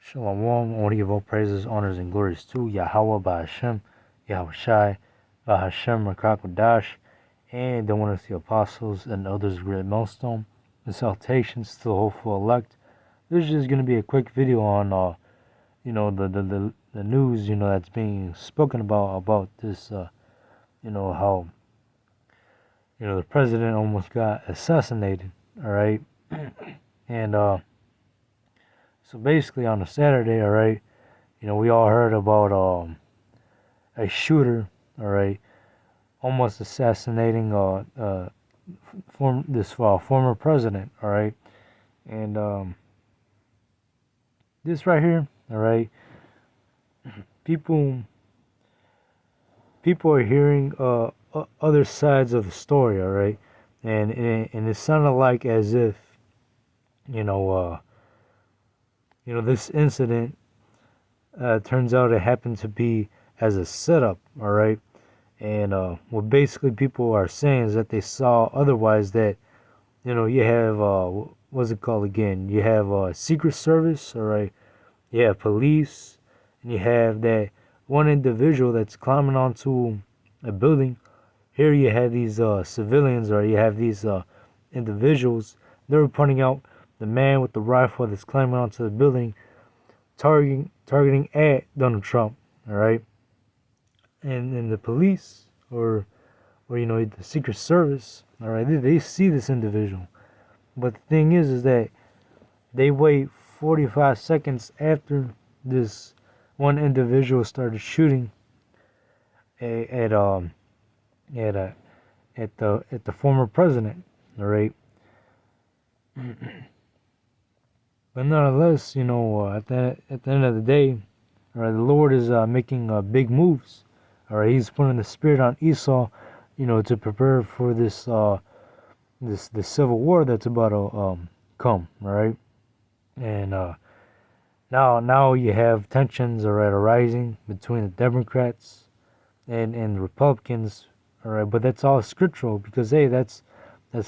Shalom, all give all praises, honors, and glories to Yahweh, Ba'Hashem, Yahushai, Ba'Hashem, Rakakwadash, and the one of the apostles and others of great milestone. And salutations to the hopeful elect. This is just going to be a quick video on, the news, that's being spoken about this, how, the president almost got assassinated, all right? And, so basically on a Saturday, all right, we all heard about a shooter, all right, almost assassinating former president, all right, and this right here, all right, people are hearing other sides of the story, all right, and it sounded like as if this incident turns out it happened to be as a setup, all right. And what basically people are saying is that they saw otherwise that you have what's it called again? You have Secret Service, all right. You have police, and you have that one individual that's climbing onto a building. Here you have these civilians, or you have these individuals. They were pointing out the man with the rifle that's climbing onto the building, targeting at Donald Trump, all right. And the police or the Secret Service, all right, they see this individual, but the thing is that they wait 45 seconds after this one individual started shooting at the former president, all right. But nonetheless, at the end of the day, all right, the Lord is making big moves. All right, He's putting the Spirit on Esau, to prepare for this this civil war that's about to come. All right, and now you have tensions, all right, arising between the Democrats and the Republicans. All right, but that's all scriptural because hey, that's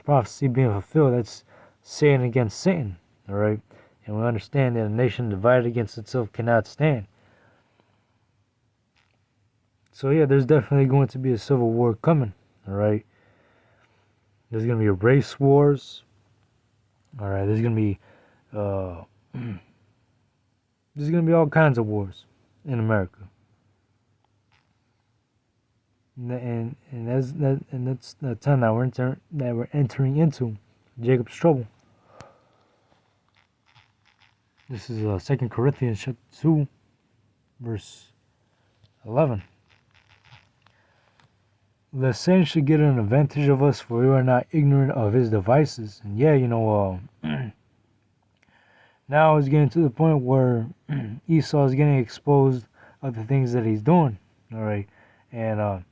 prophecy being fulfilled. That's Satan against Satan. All right. And we understand that a nation divided against itself cannot stand. So yeah, there's definitely going to be a civil war coming, all right? There's going to be race wars, all right? There's going to be all kinds of wars in America. And that's the time that we're entering into Jacob's trouble. This is 2 Corinthians 2, verse 11. Lest Satan should get an advantage of us, for we are not ignorant of his devices. And yeah, now it's getting to the point where Esau is getting exposed of the things that he's doing. All right, and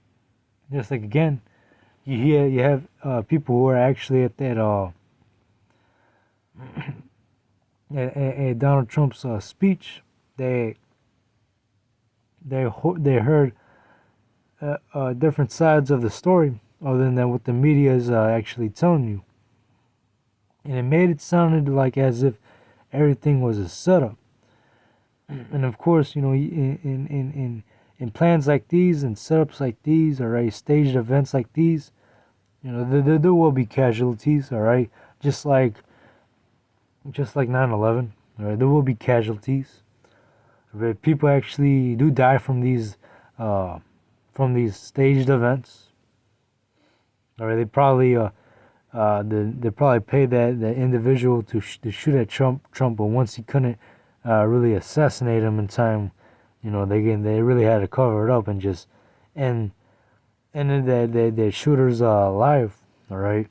just like again, you have people who are actually at that at Donald Trump's speech. They heard different sides of the story other than what the media is actually telling you, and it made it sounded like as if everything was a setup. And of course, in plans like these and setups like these, all right, staged events like these, there will be casualties, all right, just like 9/11, all right, there will be casualties. Right? People actually do die from these staged events. All right, they probably they probably paid that individual to shoot at Trump, but once he couldn't really assassinate him in time, they really had to cover it up and just ended that shooter's life. All right.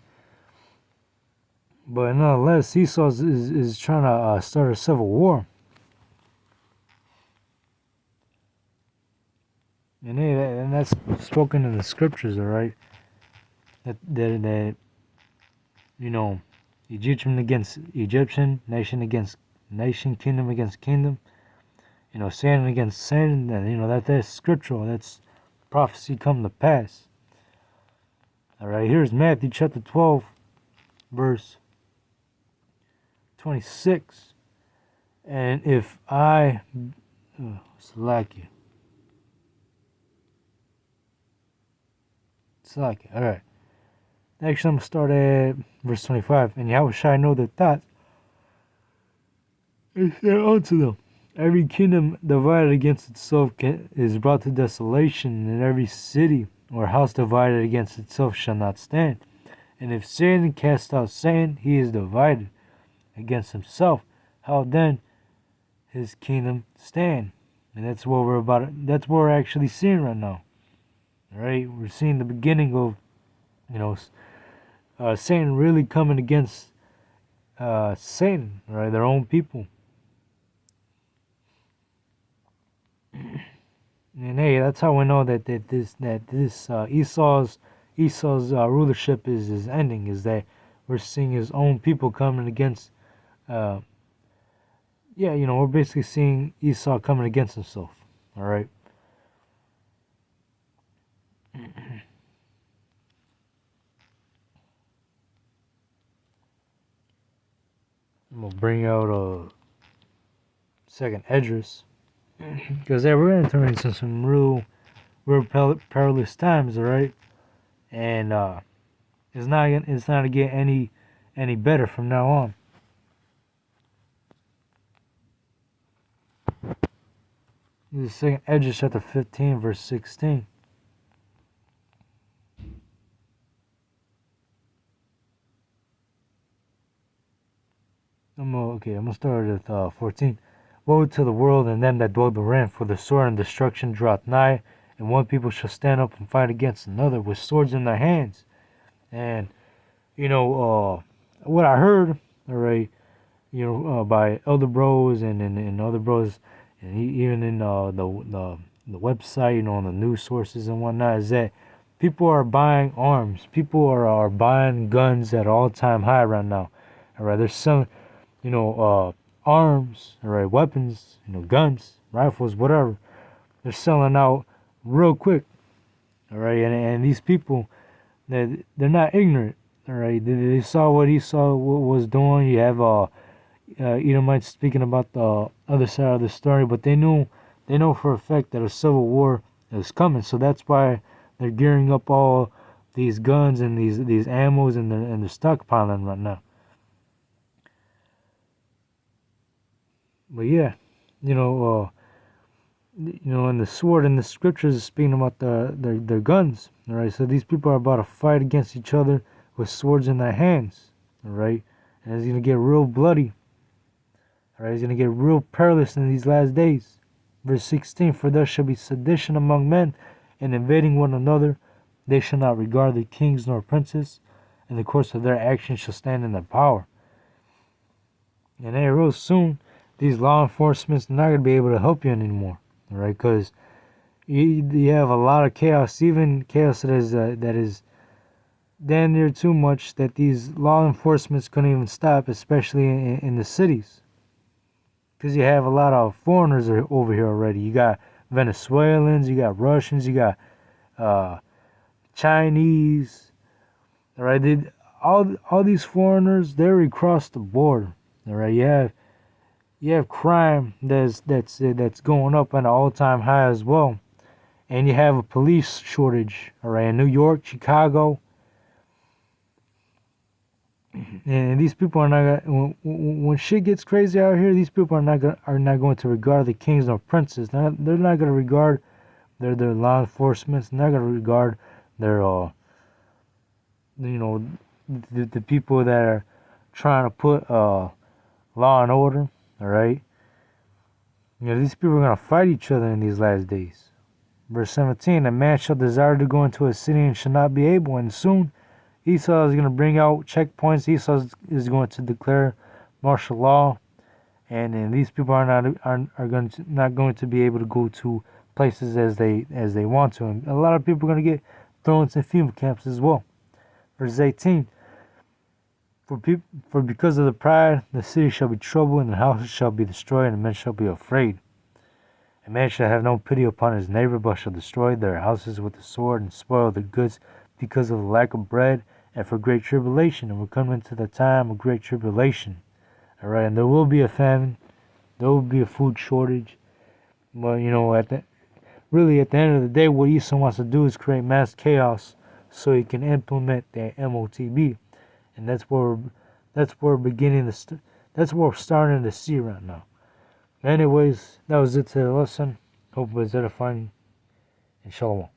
But nonetheless, Esau is trying to start a civil war. And that's spoken in the scriptures, all right? That Egyptian against Egyptian, nation against nation, kingdom against kingdom, Satan against Satan, and that's scriptural. That's prophecy come to pass. All right, here's Matthew chapter 12, verse 26. And if I Salakia. Salakia. Alright. Next, I'm going to start at verse 25. And Yahweh shall know their thoughts, and said unto them, every kingdom divided against itself is brought to desolation, and every city or house divided against itself shall not stand. And if Satan cast out Satan, he is divided against himself. How then his kingdom stand? And that's what we're about. That's what we're actually seeing right now. All right, we're seeing the beginning of, Satan really coming against Satan, right? Their own people. And hey, that's how we know that this Esau's rulership is ending. Is that we're seeing his own people coming against. We're basically seeing Esau coming against himself. All right. I'm gonna bring out a second Edris, because we're entering into some real perilous times. All right, and it's not gonna get any better from now on. This is second Edris chapter 15 verse 16. I'm gonna start at 14. Woe to the world and them that dwell therein, for the sword and destruction draweth nigh, and one people shall stand up and fight against another with swords in their hands. And what I heard, all right, by elder bros and other bros, and even in the website, on the news sources and whatnot, is that people are buying arms. People are buying guns at all time high right now. All right, there's some arms, all right, weapons, guns, rifles, whatever. They're selling out real quick, all right, and these people, they're not ignorant, all right. They saw what Esau was doing. You have Edomites speaking about the other side of the story, but they know for a fact that a civil war is coming, so that's why they're gearing up all these guns and these ammos, and they're stockpiling right now. But yeah, and the sword in the scriptures is speaking about their guns. All right, so these people are about to fight against each other with swords in their hands. All right, and it's gonna get real bloody. All right, it's gonna get real perilous in these last days. Verse 16: For there shall be sedition among men, and invading one another. They shall not regard the kings nor princes, and the course of their actions shall stand in their power. And then real soon, these law enforcement's not going to be able to help you anymore, all right? Because you have a lot of chaos, even chaos that is damn near too much, that these law enforcements couldn't even stop, especially in the cities. Because you have a lot of foreigners over here already. You got Venezuelans, you got Russians, you got Chinese, all right? All these foreigners, they're across the border, all right? You have crime that's going up at an all-time high as well, and you have a police shortage, all right, in New York, Chicago, and these people are not gonna, when shit gets crazy out here. These people are not going to regard the kings nor princes. They're not going to regard their law enforcement. They're not going to regard their the people that are trying to put law and order. All right. These people are going to fight each other in these last days. Verse 17, a man shall desire to go into a city and shall not be able, and soon Esau is going to bring out checkpoints. Esau is going to declare martial law, and these people are not going to be able to go to places as they want to. And a lot of people are going to get thrown into FEMA camps as well. Verse 18, For because of the pride, the city shall be troubled, and the houses shall be destroyed, and men shall be afraid. A man shall have no pity upon his neighbor, but shall destroy their houses with the sword, and spoil their goods because of the lack of bread, and for great tribulation. And we're coming to the time of great tribulation. All right, and there will be a famine. there will be a food shortage. But really at the end of the day, what Issa wants to do is create mass chaos so he can implement the MOTB, and that's where we're beginning to that's what we're starting to see right now. Anyways, that was it to the lesson. Hope it was edifying, and shalom.